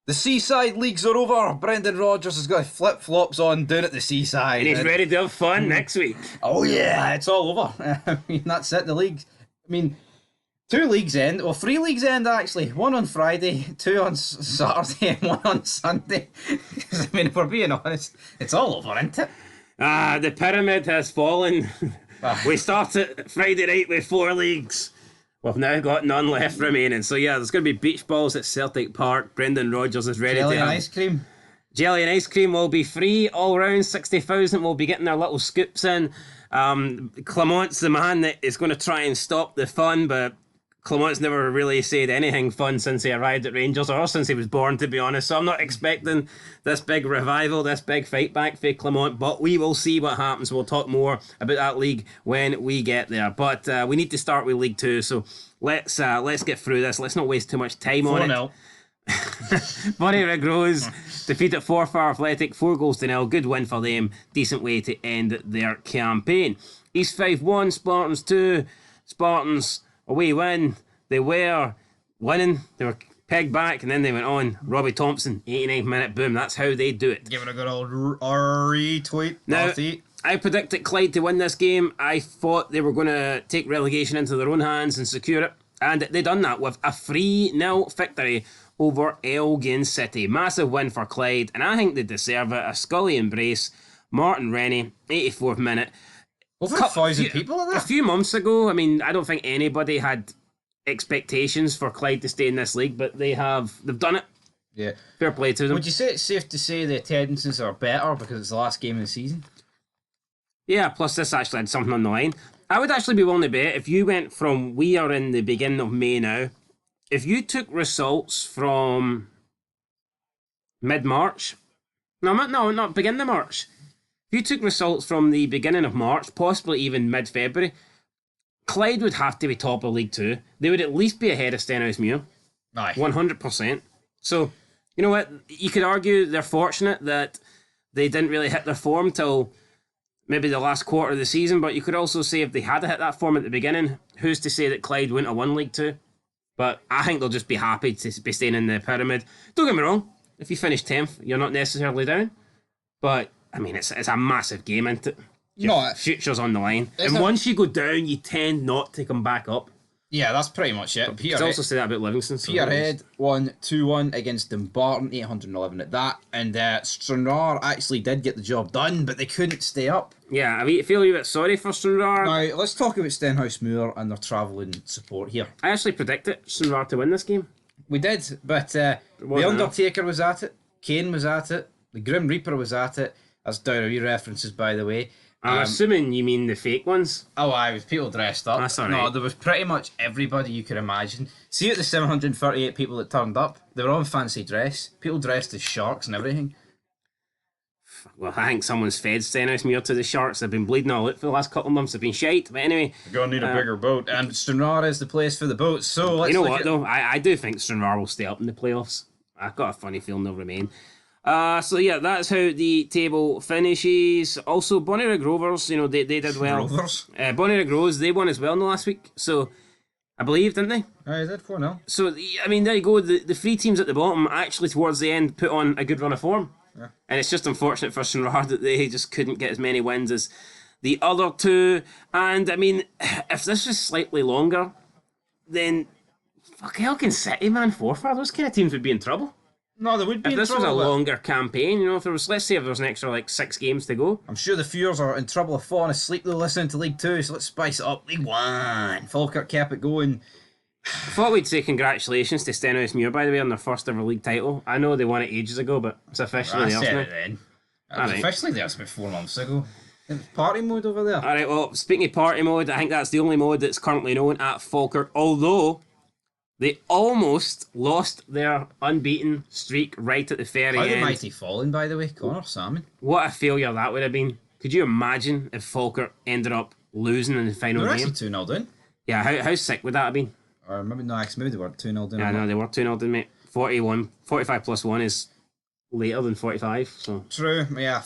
The Seaside leagues are over. Brendan Rodgers has got flip flops on down at the Seaside. And he's ready to have fun next week. Oh yeah, it's all over. I mean, that's it. The leagues. I mean, two leagues end. Well, three leagues end actually. One on Friday, two on Saturday, and one on Sunday. I mean, if we're being honest, it's all over, isn't it? The pyramid has fallen. We started Friday night with 4 leagues. We've now got none left remaining. So yeah, there's going to be beach balls at Celtic Park. Brendan Rodgers is ready Jelly to and have... ice cream. Jelly and ice cream will be free all round. 60,000 will be getting their little scoops in. Clement's the man that is going to try and stop the fun, but Clement's never really said anything fun since he arrived at Rangers, or since he was born, to be honest. So I'm not expecting this big revival, this big fight back for Clement, but we will see what happens. We'll talk more about that league when we get there. But we need to start with League Two, so let's get through this. Let's not waste too much time on it. 4-0. Bonnyrigg Rose defeated Forfar Athletic 4-0. Good win for them. Decent way to end their campaign. East Fife 1, Spartans 2. Spartans away win. They were winning. They were pegged back and then they went on. Robbie Thompson, 89th minute, boom. That's how they do it. Give it a good old retweet. Now, I predicted Clyde to win this game. I thought they were going to take relegation into their own hands and secure it. And they done that with a 3-0 victory over Elgin City. Massive win for Clyde, and I think they deserve it. A Scully embrace. Martin Rennie, 84th minute. Over 1,000 people in there? A few months ago, I mean, I don't think anybody had expectations for Clyde to stay in this league, but they've done it. Yeah. Fair play to them. Would you say it's safe to say the attendances are better because it's the last game of the season? Yeah, plus this actually had something on the line. I would actually be willing to bet if you went from, we are in the beginning of May now, if you took results from mid-March, not beginning of March, if you took results from the beginning of March, possibly even mid-February, Clyde would have to be top of League Two. They would at least be ahead of Stenhousemuir. Aye. 100%. So, you know what? You could argue they're fortunate that they didn't really hit their form till maybe the last quarter of the season, but you could also say if they had hit that form at the beginning, who's to say that Clyde wouldn't have won League Two? But I think they'll just be happy to be staying in the pyramid. Don't get me wrong, if you finish 10th, you're not necessarily down. But, I mean, it's a massive game, isn't it? Your future's on the line. And once you go down, you tend not to come back up. Yeah, that's pretty much it. You could also say that about Livingston. Peterhead won 2-1 against Dumbarton, 811 at that. And Stranraer actually did get the job done, but they couldn't stay up. Yeah, I feel a wee bit sorry for Stranraer. Now, let's talk about Stenhousemuir and their travelling support here. I actually predicted Stranraer to win this game. We did, but the Undertaker was at it, Kane was at it, the Grim Reaper was at it. That's Dowry references, by the way. I'm assuming you mean the fake ones. Oh, I was people dressed up. That's all right. No, there was pretty much everybody you could imagine. See, at the 738 people that turned up, they were all in fancy dress. People dressed as sharks and everything. Well, I think someone's fed Stenhousemuir to the Sharks. They've been bleeding all out for the last couple of months. They've been shite. But anyway, you're going to need a bigger boat. And Stranraer is the place for the boats. So let's you know what, though? I do think Stranraer will stay up in the playoffs. I've got a funny feeling they'll remain. So yeah, that's how the table finishes. Also, Bonnyrigg Rovers, they did well. Rovers? Bonnyrigg Rose, they won as well in the last week. So, I believe, didn't they? They did 4-0. So, I mean, there you go. The 3 teams at the bottom actually towards the end put on a good run of form. Yeah. And it's just unfortunate for Stranraer that they just couldn't get as many wins as the other 2. And, I mean, if this was slightly longer, then fuck Elgin City, man, Forfar, those kind of teams would be in trouble. No, they would be if in this trouble. Was a longer campaign, if there was, let's say if there was an extra 6 games to go. I'm sure the viewers are in trouble of falling asleep though listening to League 2, so let's spice it up. League 1. Falkirk kept it going. I thought we'd say congratulations to Stenhousemuir, by the way, on their first ever league title. I know they won it ages ago, but it's officially theirs now. It was officially theirs about 4 months ago. It was party mode over there. Alright, well, speaking of party mode, I think that's the only mode that's currently known at Falkirk, although they almost lost their unbeaten streak right at the very How end. the mighty fallen, by the way, Connor Salmon. What a failure that would have been. Could you imagine if Falkirk ended up losing in the final game? They were actually 2-0 down. Yeah, how sick would that have been? Or maybe they weren't 2-0 down. Yeah, no, they were 2-0 down, mate. 45 plus 1 is later than 45. So True, yeah.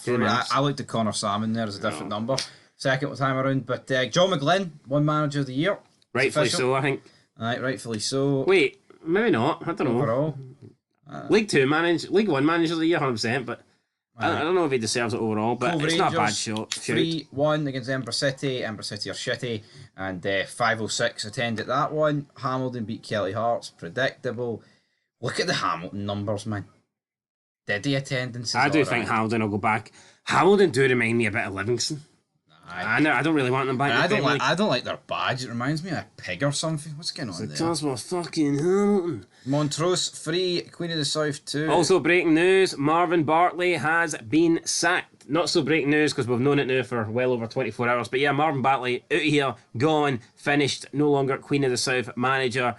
I looked at Connor Salmon there as a different number. Second time around. But John McGlynn won Manager of the Year. Rightfully so, I think. Right, rightfully so. Wait, maybe not. I don't know. Overall. League 1 manager of the year, 100%, but I don't know if he deserves it overall, but it's not a bad shot. 3-1 against Edinburgh City. Edinburgh City are shitty, and 506 attended that one. Hamilton beat Kelly Hearts, predictable. Look at the Hamilton numbers, man. Steady attendance. I do think Hamilton will go back. Hamilton do remind me a bit of Livingston. I don't really want them back. I don't like their badge. It reminds me of a pig or something. What's going on there? That's my fucking Hamilton. Montrose 3, Queen of the South 2. Also breaking news, Marvin Bartley has been sacked. Not so breaking news because we've known it now for well over 24 hours. But yeah, Marvin Bartley out of here, gone, finished, no longer Queen of the South manager.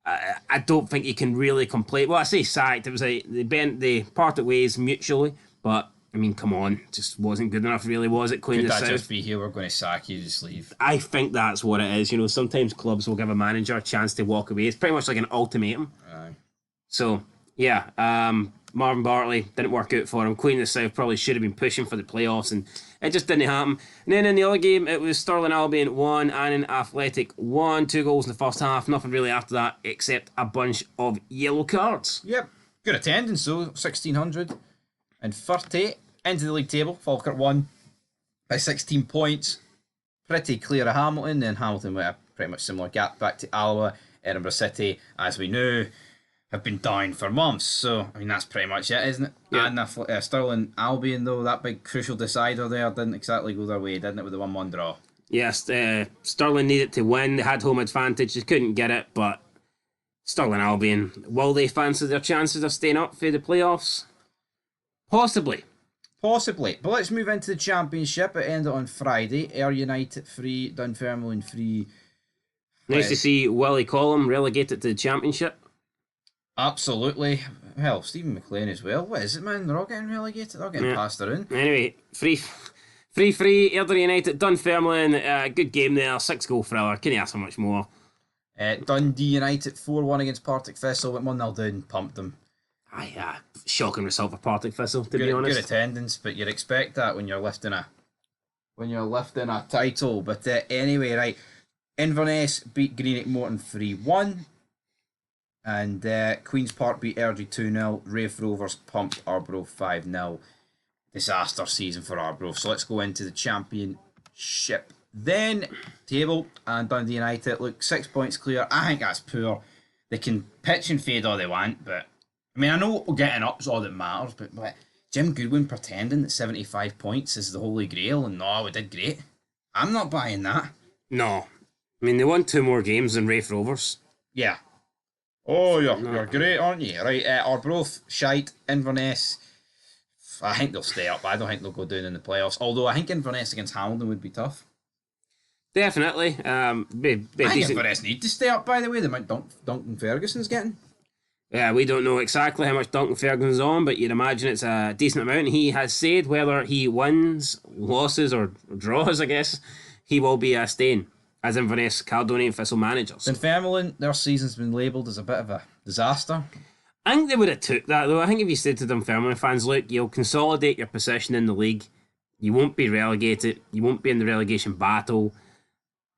I don't think he can really complain. Well, I say sacked. It was they parted ways mutually, but I mean, come on, just wasn't good enough, really, was it? Queen of the South. Could that just be here? We're going to sack you, just leave. I think that's what it is. You know, sometimes clubs will give a manager a chance to walk away. It's pretty much like an ultimatum. So yeah, Marvin Bartley didn't work out for him. Queen of the South probably should have been pushing for the playoffs, and it just didn't happen. And then in the other game, it was Stirling Albion 1, Annan Athletic 1. 2 goals in the first half. Nothing really after that except a bunch of yellow cards. Yep, good attendance though. 1,630 into the league table. Falkirk won by 16 points. Pretty clear of Hamilton. Then Hamilton with a pretty much similar gap back to Alloa. Edinburgh City, as we knew, have been down for months. So, I mean, that's pretty much it, isn't it? Yeah. And Stirling Albion, though, that big crucial decider there didn't exactly go their way, didn't it, with the 1-1 draw? Yes, Stirling needed to win. They had home advantage. They couldn't get it, but Stirling Albion, will they fancy their chances of staying up for the playoffs? Possibly. But let's move into the Championship. It ended on Friday. Ayr United 3, Dunfermline 3. Nice to see Willie Collum relegated to the Championship. Absolutely. Hell, Stephen McLean as well. What is it, man? They're all getting relegated. They're all getting passed around. Anyway, 3-3, Airdrie United, Dunfermline. Good game there. 6-goal thriller. Can you ask for much more? Dundee United 4-1 against Partick Thistle. Went 1-0 down. Pumped them. Shocking result for Partick Thistle, to be honest. Good attendance, but you'd expect that when you're lifting a title. But anyway, right. Inverness beat Greenock Morton 3-1. And Queen's Park beat Airdrie 2-0. Rafe Rovers pumped Arbroath 5-0. Disaster season for Arbroath. So let's go into the Championship. Then, table and Dundee United. Look, 6 points clear. I think that's poor. They can pitch and fade all they want, but I mean, I know getting up's all that matters, but Jim Goodwin pretending that 75 points is the holy grail and no, we did great. I'm not buying that. No. I mean, they won 2 more games than Rafe Rovers. Yeah. Oh, you're great, aren't you? Right, Arbroath, shite, Inverness. I think they'll stay up. I don't think they'll go down in the playoffs. Although I think Inverness against Hamilton would be tough. Definitely. I think Inverness need to stay up, by the way, the amount Duncan Ferguson's getting. Yeah, we don't know exactly how much Duncan Ferguson's on, but you'd imagine it's a decent amount. He has said whether he wins, losses, or draws, I guess, he will be staying as Inverness, Caledonian and Thistle managers. Dunfermline, their season's been labelled as a bit of a disaster. I think they would have took that, though. I think if you said to Dunfermline fans, look, you'll consolidate your position in the league, you won't be relegated, you won't be in the relegation battle,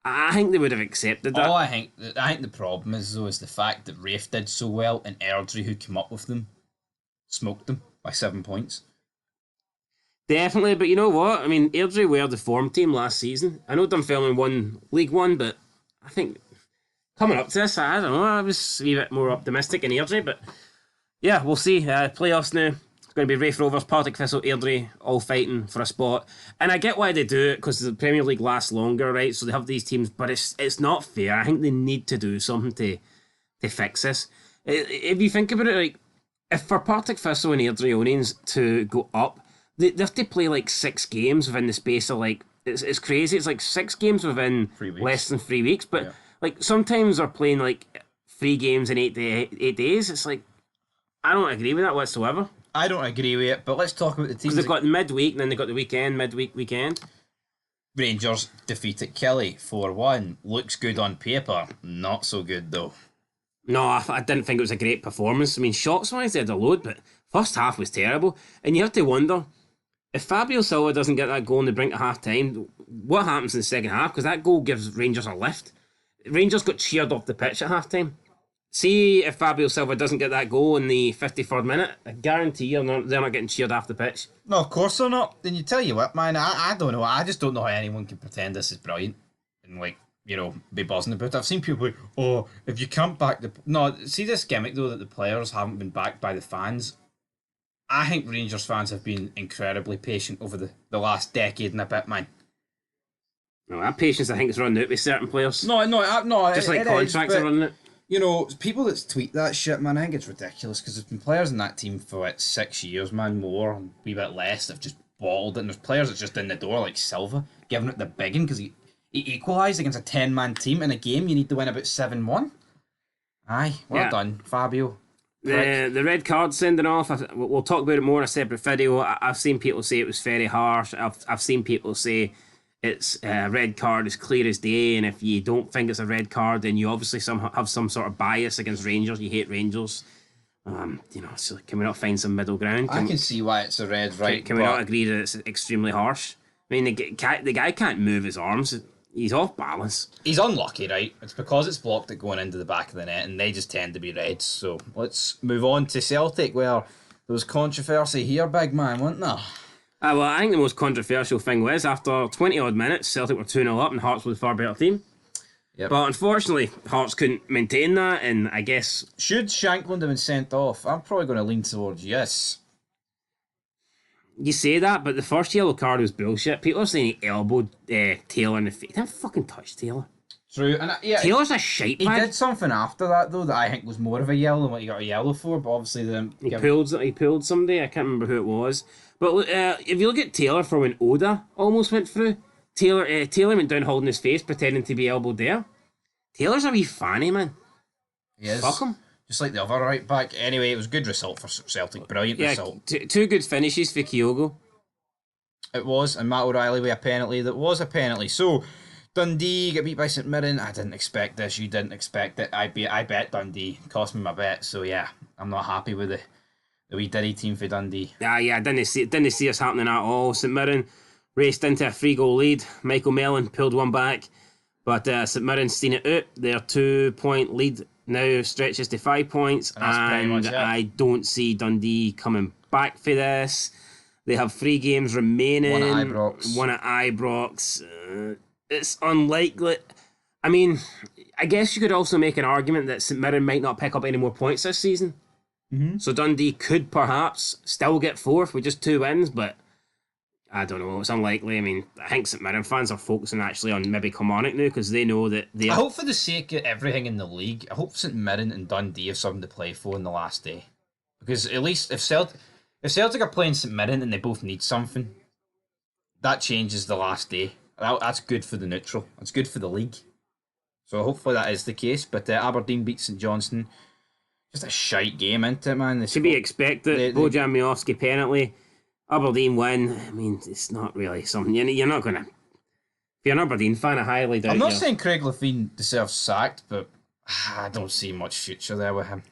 I think they would have accepted that. I think the problem is, though, is the fact that Rafe did so well and Airdrie, who came up with them, smoked them by 7 points. Definitely, but you know what? I mean, Airdrie were the form team last season. I know Dunfermline won League One, but I think coming up to this, I don't know, I was a wee bit more optimistic in Airdrie, but yeah, we'll see. Playoffs now. It's going to be Rafe Rovers, Partick Thistle, Airdrie, all fighting for a spot. And I get why they do it, because the Premier League lasts longer, right? So they have these teams, but it's not fair. I think they need to do something to fix this. If you think about it, like, if for Partick Thistle and Airdrieonians to go up, they have to play like 6 games within the space of like, it's crazy. It's like 6 games within less than 3 weeks. But like sometimes they're playing like 3 games in 8 days. It's like, I don't agree with that whatsoever. I don't agree with it, but let's talk about the teams. Because they've got midweek and then they've got the weekend, weekend. Rangers defeated Kelly 4-1. Looks good on paper. Not so good though. No, I didn't think it was a great performance. I mean, shots-wise, they had a load, but first half was terrible. And you have to wonder, if Fabio Silva doesn't get that goal on the brink of half-time, what happens in the second half? Because that goal gives Rangers a lift. Rangers got cheered off the pitch at half-time. See if Fabio Silva doesn't get that goal in the 53rd minute, I guarantee they're not getting cheered off the pitch. No, of course they're not. Then you tell you what, man, I don't know. I just don't know how anyone can pretend this is brilliant and, like, you know, be buzzing about it. I've seen people like, oh, if you can't back the... No, see this gimmick, though, that the players haven't been backed by the fans? I think Rangers fans have been incredibly patient over the last decade and a bit, man. No, that patience, I think, is running out with certain players. No, just like contracts are running out. You know, people that tweet that shit, man, I think it's ridiculous because there's been players in that team for like 6 years, man, more, and a wee bit less, they've just bottled it, and there's players that's just in the door, like Silva, giving it the biggin because he equalised against a 10-man team in a game you need to win about 7-1. Aye, well done, Fabio. The red card sending off, we'll talk about it more in a separate video. I've seen people say it was very harsh. I've seen people say it's a red card as clear as day, and if you don't think it's a red card, then you obviously have some sort of bias against Rangers. You hate Rangers. You know, so can we not find some middle ground? I can see why it's a red, right? Can we not agree that it's extremely harsh? I mean, the guy can't move his arms. He's off balance. He's unlucky, right? It's because it's blocked it going into the back of the net, and they just tend to be reds. So let's move on to Celtic, where there was controversy here, big man, wasn't there? Well, I think the most controversial thing was after 20 odd minutes, Celtic were 2-0 up and Hearts were the far better team. Yep. But unfortunately, Hearts couldn't maintain that, and I guess... Should Shankland have been sent off? I'm probably going to lean towards yes. You say that, but the first yellow card was bullshit. People are saying he elbowed Taylor in the face. He didn't fucking touch Taylor. True, and Taylor's a shite bag. He did something after that, though, that I think was more of a yellow than what he got a yellow for, but obviously then... He pulled somebody, I can't remember who it was. But if you look at Taylor for when Oda almost went through, Taylor went down holding his face, pretending to be elbowed there. Taylor's a wee fanny, man. He is. Fuck him. Just like the other right back. Anyway, it was a good result for Celtic. Brilliant result. Two good finishes for Kyogo. It was, and Matt O'Reilly with a penalty. That was a penalty. So, Dundee get beat by St Mirren. I didn't expect this. You didn't expect it. I bet Dundee. Cost me my bet. So yeah, I'm not happy with the wee Diddy team for Dundee. Yeah, I didn't see us happening at all. St Mirren raced into a 3-goal lead. Michael Mellon pulled one back, but St Mirren's seen it out. Their 2-point lead now stretches to 5 points, and I don't see Dundee coming back for this. They have 3 games remaining. One at Ibrox. It's unlikely. I mean, I guess you could also make an argument that St Mirren might not pick up any more points this season. Mm-hmm. So Dundee could perhaps still get 4th with just 2 wins, but I don't know. It's unlikely. I mean, I think St Mirren fans are focusing actually on maybe Kilmarnock now because they know that they... I hope for the sake of everything in the league, I hope St Mirren and Dundee have something to play for in the last day. Because at least if Celtic are playing St Mirren and they both need something, that changes the last day. That's good for the neutral. That's good for the league. So hopefully that is the case. But Aberdeen beat St Johnstone. Just a shite game, isn't it, man? To be expected. Bojan Miovski penalty. Aberdeen win. I mean, it's not really something. You're not going to... If you're an Aberdeen fan, I highly doubt I'm not saying Craig Levein deserves sacked, but I don't see much future there with him.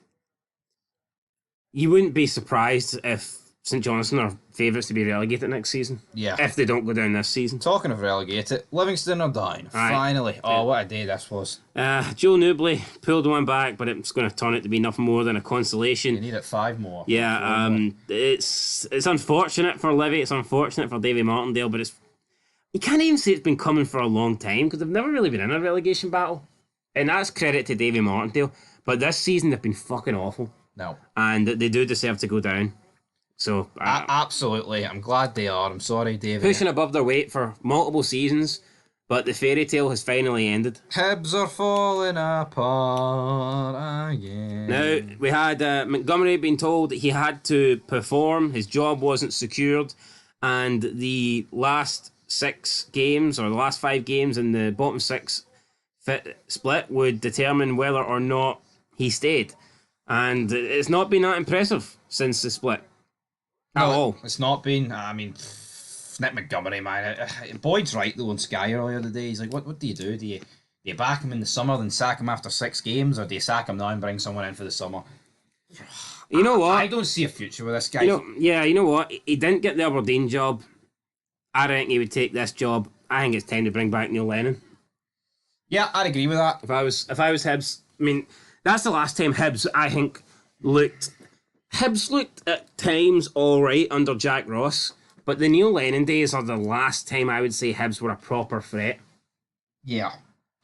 You wouldn't be surprised if St Johnstone are favourites to be relegated next season. Yeah. If they don't go down this season. Talking of relegated, Livingston are down. Finally. Oh, what a day this was. Joe Newbley pulled one back, but it's going to turn out to be nothing more than a consolation. You need it 5 more. Yeah, it's unfortunate for Livy. It's unfortunate for Davy Martindale, but you can't even say it's been coming for a long time because they've never really been in a relegation battle. And that's credit to Davy Martindale. But this season they've been fucking awful. No. And they do deserve to go down. So absolutely, I'm glad they are. I'm sorry, David. Pushing above their weight for multiple seasons, but the fairy tale has finally ended. Hibs are falling apart again. Now, we had Montgomery being told that he had to perform, his job wasn't secured, and the last 6 games, or the last 5 games in the bottom 6 split would determine whether or not he stayed. And it's not been that impressive since the split. At all. It's not been. I mean, Nick Montgomery, man. Boyd's right though on Sky earlier today. He's like, what do you do? Do you back him in the summer, then sack him after 6 games, or do you sack him now and bring someone in for the summer? You know what? I don't see a future with this guy. You know what? He didn't get the Aberdeen job. I think he would take this job. I think it's time to bring back Neil Lennon. Yeah, I'd agree with that. If I was Hibs, I mean, That's the last time Hibs, I think, Hibs looked at times all right under Jack Ross, but the Neil Lennon days are the last time I would say Hibs were a proper threat. Yeah.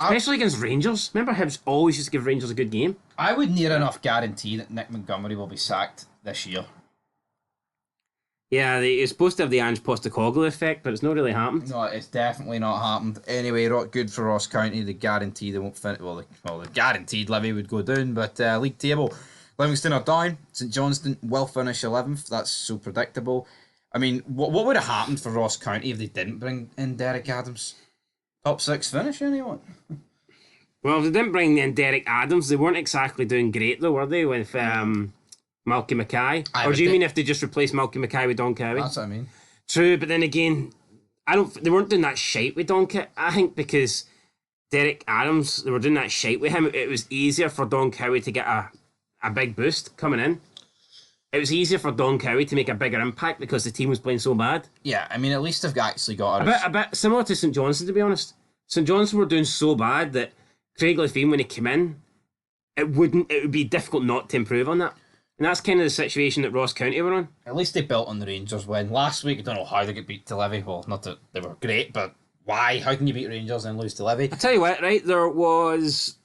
Especially against Rangers. Remember Hibs always used to give Rangers a good game? I would near enough guarantee that Nick Montgomery will be sacked this year. Yeah, it's supposed to have the Ange Postecoglou effect, but it's not really happened. No, it's definitely not happened. Anyway, good for Ross County. The guarantee they won't finish. Well, the guaranteed Livy would go down, but league table, Livingston are down. St Johnstone will finish 11th. That's so predictable. I mean, what would have happened for Ross County if they didn't bring in Derek Adams? Top 6 finish, anyone? Well, if they didn't bring in Derek Adams, they weren't exactly doing great, though, were they, with Malky Mackay? Or do you mean if they just replaced Malky Mackay with Don Cowie? That's what I mean. True, but then again, they weren't doing that shite with Don Cowie. I think because Derek Adams, they were doing that shite with him, it was easier for Don Cowie to get a big boost coming in. It was easier for Don Cowie to make a bigger impact because the team was playing so bad. Yeah, I mean, at least they've actually got a bit similar to St Johnstone, to be honest. St Johnstone were doing so bad that Craig Levein, when he came in, it would be difficult not to improve on that. And that's kind of the situation that Ross County were on. At least they built on the Rangers win. Last week, I don't know how they got beat to Livy. Well, not that they were great, but why? How can you beat Rangers and lose to Livy? I tell you what, right? There was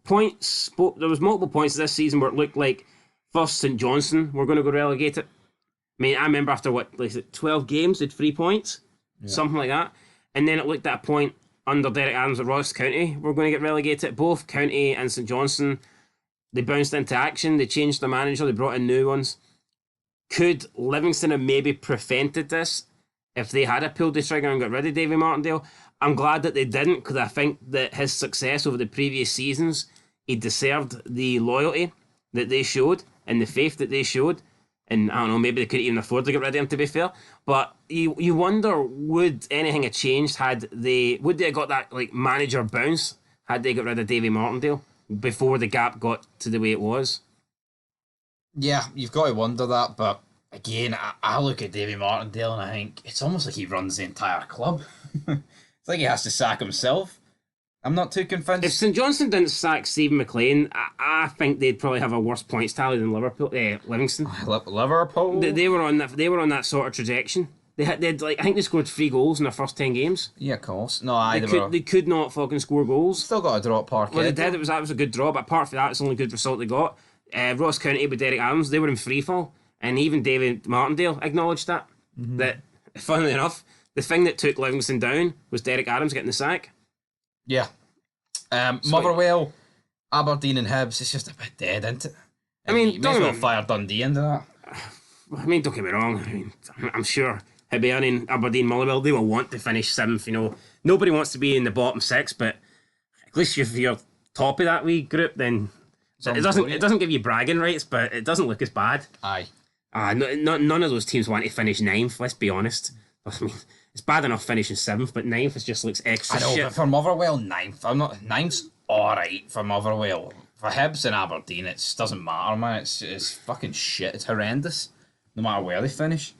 points. There was multiple points this season where it looked like first St Johnstone were going to go relegated. I mean, I remember after 12 games, they had 3 points, something like that. And then it looked at a point under Derek Adams at Ross County were going to get relegated. Both County and St Johnstone, they bounced into action. They changed the manager. They brought in new ones. Could Livingston have maybe prevented this if they had pulled the trigger and got rid of Davy Martindale? I'm glad that they didn't, because I think that his success over the previous seasons, he deserved the loyalty that they showed and the faith that they showed. And I don't know, maybe they couldn't even afford to get rid of him, to be fair. But you wonder, would anything have changed would they have got that manager bounce had they got rid of Davy Martindale before the gap got to the way it was? Yeah, you've got to wonder that. But again, I look at Davy Martindale and I think it's almost like he runs the entire club. It's like he has to sack himself. I'm not too convinced. If St Johnstone didn't sack Stephen McLean, I think they'd probably have a worse points tally than Livingston. Liverpool. They were on that. They were on that sort of trajectory. They had I think they scored 3 goals in their first 10 games. Yeah, of course. No, they could not fucking score goals. Still got a draw at Parkhead. Well, they did. That was a good draw, but apart from that, it's the only good result they got. Ross County with Derek Adams, they were in free fall, and even David Martindale acknowledged that. Mm-hmm. That, funnily enough, the thing that took Livingston down was Derek Adams getting the sack. Yeah. Motherwell, Aberdeen and Hibs, it's just a bit dead, isn't it? I mean, you may as well fire Dundee into that. I mean, don't get me wrong. I mean, I'm sure Hibernian, Aberdeen, Motherwell, they will want to finish 7th. You know, nobody wants to be in the bottom 6, but at least if you're top of that wee group, then it doesn't give you bragging rights, but it doesn't look as bad. Aye. None of those teams want to finish 9th. Let's be honest. I mean, it's bad enough finishing 7th, but 9th just looks extra. I know, shit. but for Motherwell, 9th. 9th's all right for Motherwell. For Hibs and Aberdeen, it just doesn't matter, man. It's fucking shit. It's horrendous, no matter where they finish,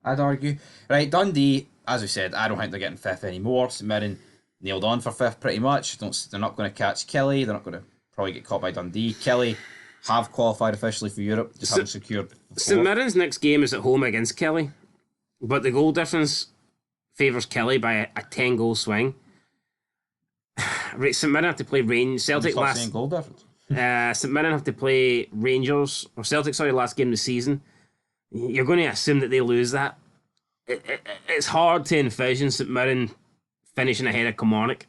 I'd argue. Right, Dundee, as we said, I don't think they're getting 5th anymore. St Mirren nailed on for 5th pretty much. They're not going to catch Kelly. They're not going to probably get caught by Dundee. Kelly have qualified officially for Europe, just haven't secured. St Mirren's next game is at home against Kelly, but the goal difference favours Kelly by a 10-goal swing. Right, St Mirren have to play Celtic last. Goal difference. St Mirren have to play Rangers or Celtic. Sorry, last game of the season. You're going to assume that they lose that. It's hard to envision St Mirren finishing ahead of Kilmarnock.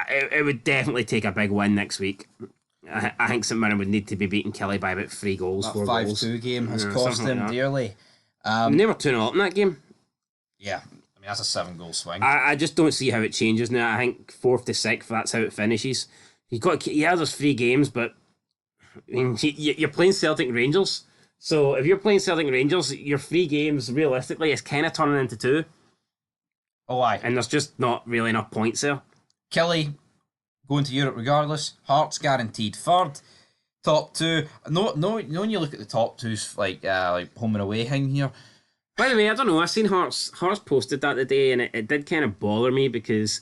It would definitely take a big win next week. I think St Mirren would need to be beating Kelly by about 3 goals. That 4 goals. 5-2 game has cost them dearly. They were 2-0 up in that game. Yeah. I mean, that's a 7-goal swing. I just don't see how it changes now. I think 4th to 6th, that's how it finishes. There's 3 games, but I mean, you're playing Celtic and Rangers. So if you're playing Celtic and Rangers, your 3 games, realistically, is kind of turning into 2. Oh, aye. And there's just not really enough points there. Kelly going to Europe regardless. Hearts guaranteed 3rd. Top 2. No, when you look at the top 2's like home and away thing here. By the way, I don't know. I seen Hearts posted that today, and it did kind of bother me because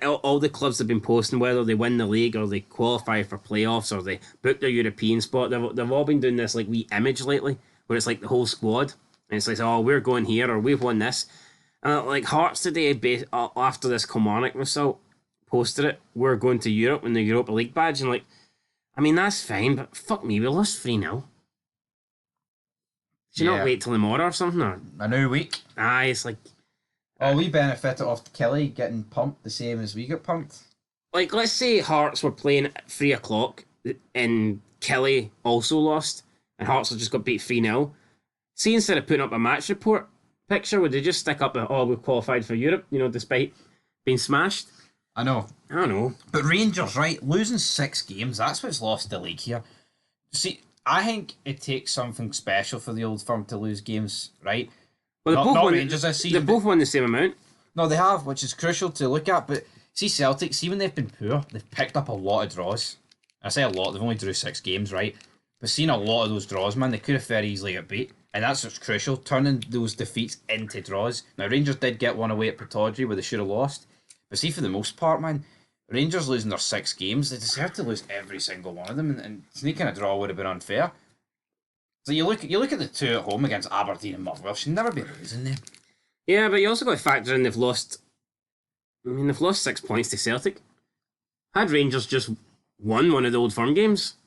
All the clubs have been posting whether they win the league or they qualify for playoffs or they book their European spot. They've all been doing this like wee image lately, where it's like the whole squad, and it's like, oh, we're going here or we've won this. Like Hearts today, after this Kilmarnock result, posted it. We're going to Europe in the Europa League badge, and like, I mean that's fine, but fuck me, we lost 3-0. Should not wait till tomorrow or something? Or? A new week. Aye, it's like. Oh, we benefited off Kelly getting pumped the same as we got pumped. Like, let's say Hearts were playing at 3 o'clock and Kelly also lost and Hearts have just got beat 3-0. See, instead of putting up a match report picture, would they just stick up that, oh, we've qualified for Europe, despite being smashed? I know. I don't know. But Rangers, right, losing 6 games, that's what's lost the league here. See, I think it takes something special for the Old Firm to lose games, right? Well, not Rangers this season. They both won the same amount. No, they have, which is crucial to look at. But see, Celtic, see when they've been poor, they've picked up a lot of draws. I say a lot, they've only drew 6 games, right? But seeing a lot of those draws, man, they could have very easily got beat. And that's what's crucial, turning those defeats into draws. Now, Rangers did get one away at Pittodrie where they should have lost. But see, for the most part, man, Rangers losing their 6 games, they deserve to lose every single one of them. And sneaking a draw would have been unfair. So you look at the 2 at home against Aberdeen and Motherwell, should never be losing them. Yeah, but you also got to factor in they've lost 6 points to Celtic. Had Rangers just won one of the Old Firm games,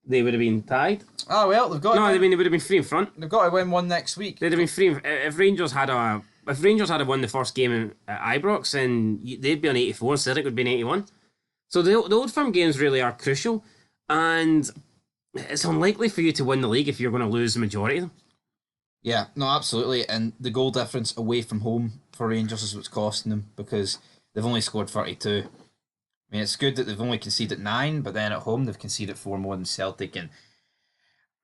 they would have been tied. Oh well, they've got. No, they would have been 3 in front. They've got to win one next week. They'd have been 3. If Rangers had won the first game at Ibrox, and they'd be on 84, and Celtic would be on 81. So the Old Firm games really are crucial, and it's unlikely for you to win the league if you're going to lose the majority of them. Yeah, no, absolutely. And the goal difference away from home for Rangers is what's costing them because they've only scored 32. I mean, it's good that they've only conceded 9, but then at home they've conceded 4 more than Celtic. And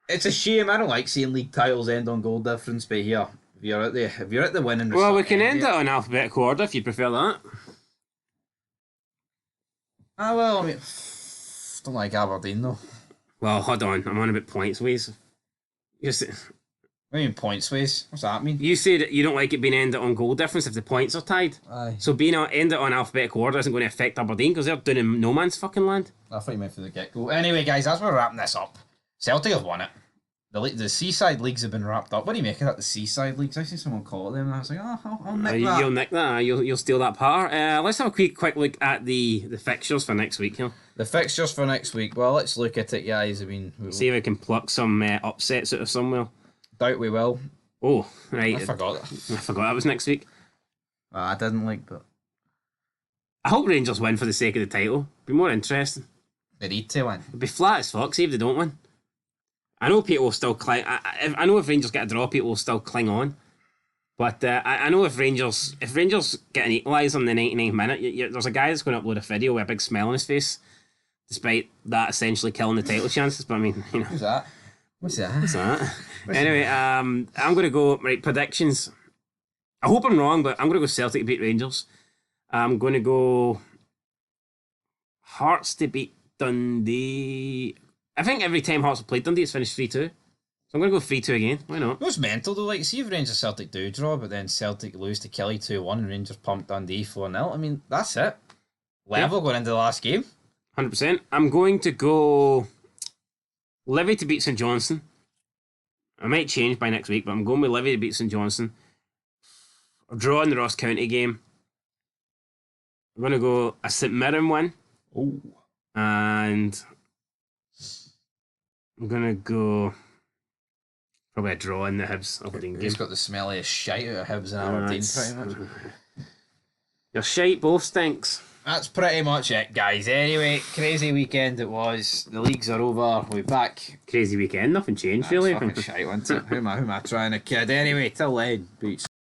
it's a shame. I don't like seeing league titles end on goal difference, but here, if you're at the winning result. Well, we can end it on alphabetical order if you prefer that. Well, I mean, don't like Aberdeen though. Well, hold on. I'm on about points ways. What do you mean points ways? What's that mean? You say that you don't like it being ended on goal difference if the points are tied. Aye. So being ended on alphabetical order isn't going to affect Aberdeen because they're doing in no man's fucking land. I thought you meant for the get-go. Anyway, guys, as we're wrapping this up, Celtic have won it. The Seaside leagues have been wrapped up. What do you make of that? The Seaside leagues? I see someone call it them, and I was like, I'll nick that. You'll nick that. You'll steal that part. Let's have a quick look at the fixtures for next week. The fixtures for next week. Well, let's look at it, guys. I mean, see if we can pluck some upsets out of somewhere. Doubt we will. Oh, right. I forgot that was next week. I didn't like, but I hope Rangers win for the sake of the title. Be more interesting. They need to win. It'd be flat as fuck. See if they don't win. I know people will still cling. I know if Rangers get a draw, people will still cling on. But I know if Rangers get an equaliser in the 99th minute, there's a guy that's going to upload a video with a big smile on his face, despite that essentially killing the title chances. But I mean, Who's that? What's that? Anyway, I'm going to go predictions. I hope I'm wrong, but I'm going to go Celtic to beat Rangers. I'm going to go Hearts to beat Dundee. I think every time Hearts have played Dundee, it's finished 3-2. So I'm going to go 3-2 again. Why not? It was mental though. Like, see if Rangers Celtic do draw, but then Celtic lose to Kelly 2-1 and Rangers pump Dundee 4-0. I mean, that's it. Level going into the last game. 100%. I'm going to go Livy to beat St Johnstone. I might change by next week, but I'm going with Livy to beat St Johnstone. A draw in the Ross County game. I'm going to go a St Mirren win. Oh. And I'm going to go probably a draw in the Hibs Aberdeen game. He's got the smelliest shite out of Hibs and Aberdeen, pretty much. Your shite both stinks. That's pretty much it, guys. Anyway, crazy weekend it was. The leagues are over. We're back. Crazy weekend. Nothing changed, really. Fucking shite, wasn't it? Who am I trying to kid? Anyway, till then, peace.